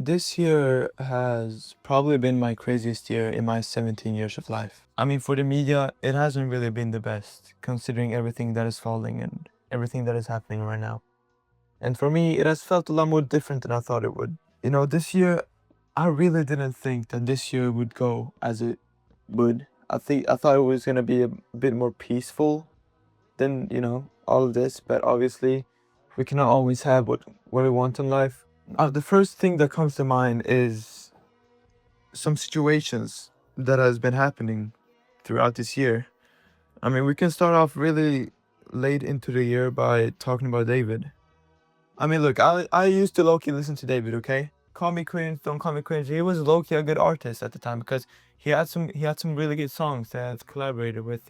This year has probably been my craziest year in my 17 years of life. I mean, for the media, it hasn't really been the best, considering everything that is falling and everything that is happening right now. And for me, it has felt a lot more different than I thought it would. This year, I really didn't think that this year would go as it would. I thought it was gonna be a bit more peaceful than, all of this, but obviously we cannot always have what we want in life. The first thing that comes to mind is some situations that has been happening throughout this year. I mean, we can start off really late into the year by talking about David. I mean, look, I used to low-key listen to David, okay? Call me cringe, don't call me cringe. He was low-key a good artist at the time because he had some really good songs that collaborated with.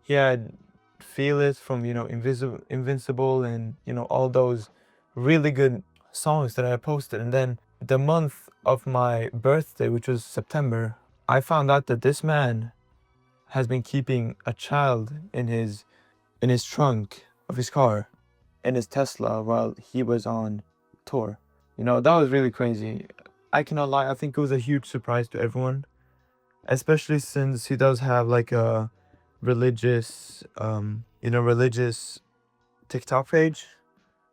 He had Feel It from, Invincible and, all those really good songs that I posted. And then the month of my birthday, which was September, I found out that this man has been keeping a child in his trunk of his car in his Tesla while he was on tour. That was really crazy. I cannot lie, I think it was a huge surprise to everyone, especially since he does have like a religious TikTok page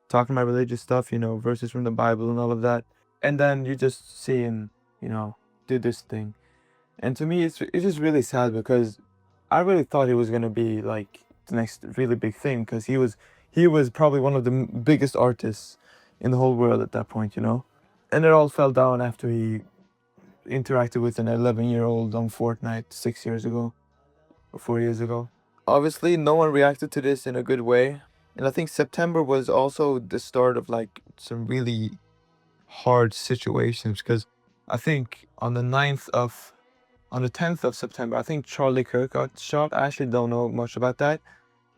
talking about religious stuff, verses from the Bible and all of that. And then you just see him, do this thing. And to me, it's just really sad because I really thought he was gonna be like the next really big thing because he was probably one of the biggest artists in the whole world at that point. And it all fell down after he interacted with an 11-year-old on Fortnite 6 years ago or 4 years ago. Obviously, no one reacted to this in a good way. And I think September was also the start of like some really hard situations because I think on the 10th of September, I think Charlie Kirk got shot. I actually don't know much about that.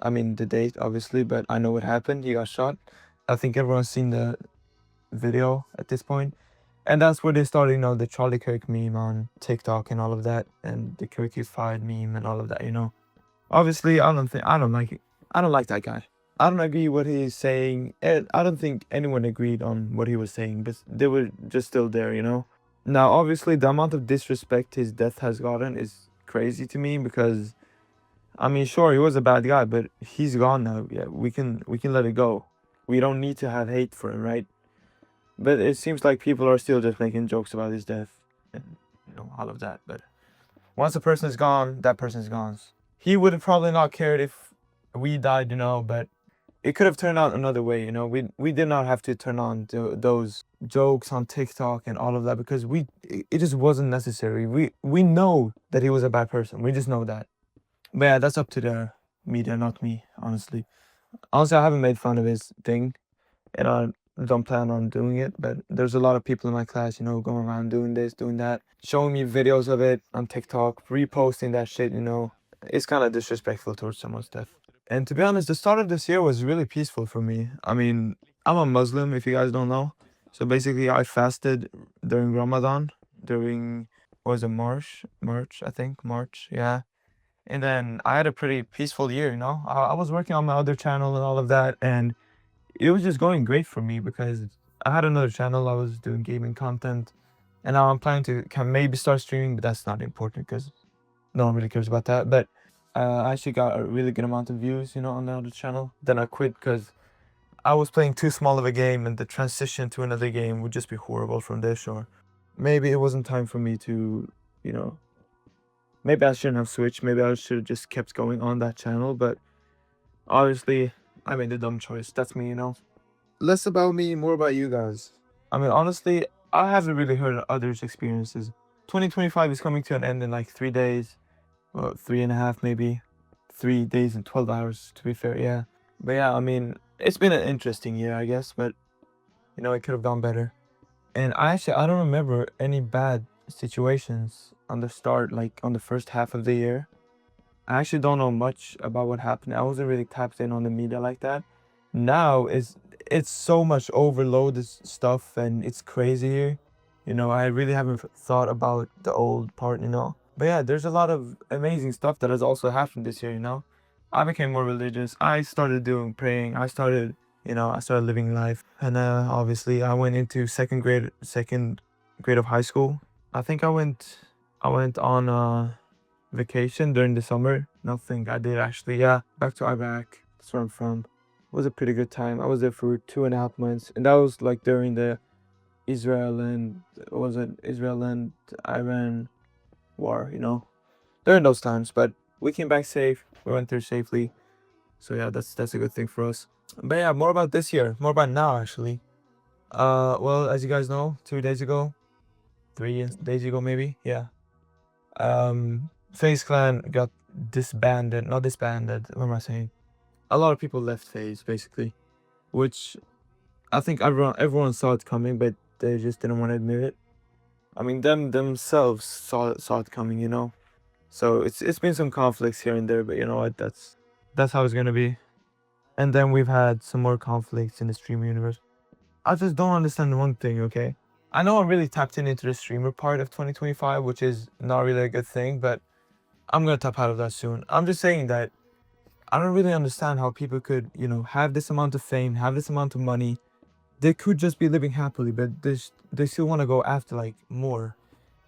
I mean, the date, obviously, but I know what happened. He got shot. I think everyone's seen the video at this point. And that's where they started, the Charlie Kirk meme on TikTok and all of that, and the Kirk is fired meme and all of that. Obviously, I don't like it. I don't like that guy. I don't agree what he's saying. I don't think anyone agreed on what he was saying, but they were just still there. Now, obviously, the amount of disrespect his death has gotten is crazy to me because, I mean, sure, he was a bad guy, but he's gone now. Yeah, we can let it go. We don't need to have hate for him, right? But it seems like people are still just making jokes about his death and all of that. But once a person is gone, that person is gone. He would have probably not cared if we died, but it could have turned out another way. We did not have to turn on to those jokes on TikTok and all of that because it just wasn't necessary. We know that he was a bad person. We just know that. But yeah, that's up to the media, not me, honestly. Honestly, I haven't made fun of his thing, and I don't plan on doing it. But there's a lot of people in my class, going around doing this, doing that, showing me videos of it on TikTok, reposting that shit. It's kind of disrespectful towards someone's death. And to be honest, the start of this year was really peaceful for me. I mean, I'm a Muslim, if you guys don't know. So basically, I fasted during Ramadan, during, what was it, March, I think, March, yeah. And then I had a pretty peaceful year. I was working on my other channel and all of that, and it was just going great for me because I had another channel, I was doing gaming content, and now I'm planning to can maybe start streaming, but that's not important because no one really cares about that. But I actually got a really good amount of views, on the other channel. Then I quit because I was playing too small of a game, and the transition to another game would just be horrible from this. Or maybe it wasn't time for me to, you know, maybe I shouldn't have switched. Maybe I should have just kept going on that channel. But obviously, I made the dumb choice. That's me. Less about me, more about you guys. I mean, honestly, I haven't really heard others' experiences. 2025 is coming to an end in like 3 days. Well, three and a half, maybe 3 days and 12 hours, to be fair. Yeah. But yeah, I mean, it's been an interesting year, I guess, but it could have gone better. And I don't remember any bad situations on the start, like on the first half of the year. I actually don't know much about what happened. I wasn't really tapped in on the media like that. Now it's so much overloaded stuff and it's crazier. I really haven't thought about the old part. But yeah, there's a lot of amazing stuff that has also happened this year. I became more religious. I started doing praying. I started, I started living life. And obviously I went into second grade of high school. I think I went on vacation during the summer. Nothing I did actually. Yeah, back to Iraq. That's where I'm from. It was a pretty good time. I was there for 2.5 months, and that was like during the Israel and Iran war. During those times. But we came back safe. We went through safely. So yeah, that's a good thing for us. But yeah, more about this year. More about now actually. Well, as you guys know, 2 days ago, 3 days ago maybe. Yeah. FaZe Clan got disbanded. Not disbanded. What am I saying? A lot of people left FaZe basically, which I think everyone saw it coming, but they just didn't want to admit it. I mean, them themselves saw it coming. So it's been some conflicts here and there, but you know what? That's how it's gonna be. And then we've had some more conflicts in the streamer universe. I just don't understand one thing, okay? I know I'm really tapped into the streamer part of 2025, which is not really a good thing, but I'm gonna tap out of that soon. I'm just saying that I don't really understand how people could, have this amount of fame, have this amount of money. They could just be living happily, but they still want to go after like more.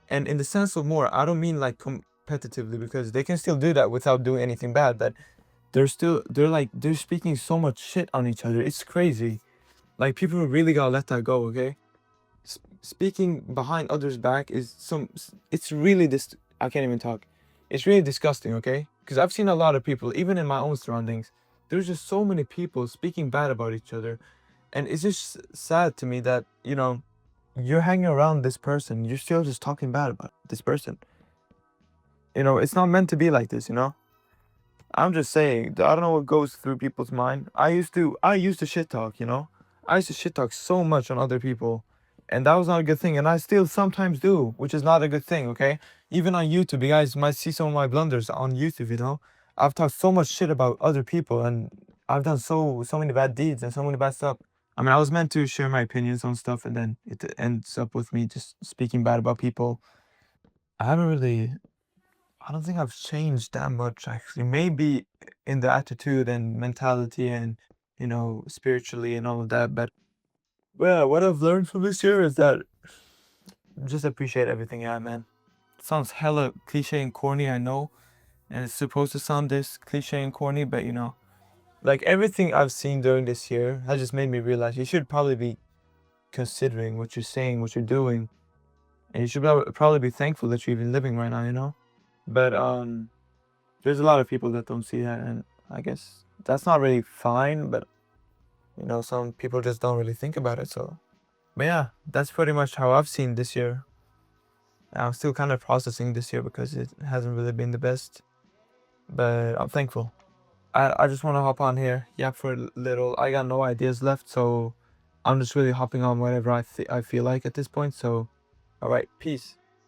And in the sense of more, I don't mean like competitively, because they can still do that without doing anything bad. But they're speaking so much shit on each other. It's crazy. Like, people really gotta let that go, okay? Speaking behind others' back it's really I can't even talk. It's really disgusting, okay? Because I've seen a lot of people, even in my own surroundings, there's just so many people speaking bad about each other. And it's just sad to me that, you're hanging around this person, you're still just talking bad about this person. It's not meant to be like this. I'm just saying, I don't know what goes through people's mind. I used to shit talk. I used to shit talk so much on other people, and that was not a good thing. And I still sometimes do, which is not a good thing, okay? Even on YouTube, you guys might see some of my blunders on YouTube. I've talked so much shit about other people, and I've done so many bad deeds and so many bad stuff. I mean, I was meant to share my opinions on stuff, and then it ends up with me just speaking bad about people. I don't think I've changed that much, actually. Maybe in the attitude and mentality and, spiritually and all of that. But, well, what I've learned from this year is that just appreciate everything, yeah, man. It sounds hella cliche and corny, I know. And it's supposed to sound this cliche and corny, but, like, everything I've seen during this year has just made me realize you should probably be considering what you're saying, what you're doing. And you should probably be thankful that you're even living right now. But, there's a lot of people that don't see that, and I guess that's not really fine, but some people just don't really think about it. So, but yeah, that's pretty much how I've seen this year. I'm still kind of processing this year because it hasn't really been the best, but I'm thankful. I just want to hop on here, yeah, for a little. I got no ideas left, so I'm just really hopping on whatever I feel like at this point. So, all right, peace.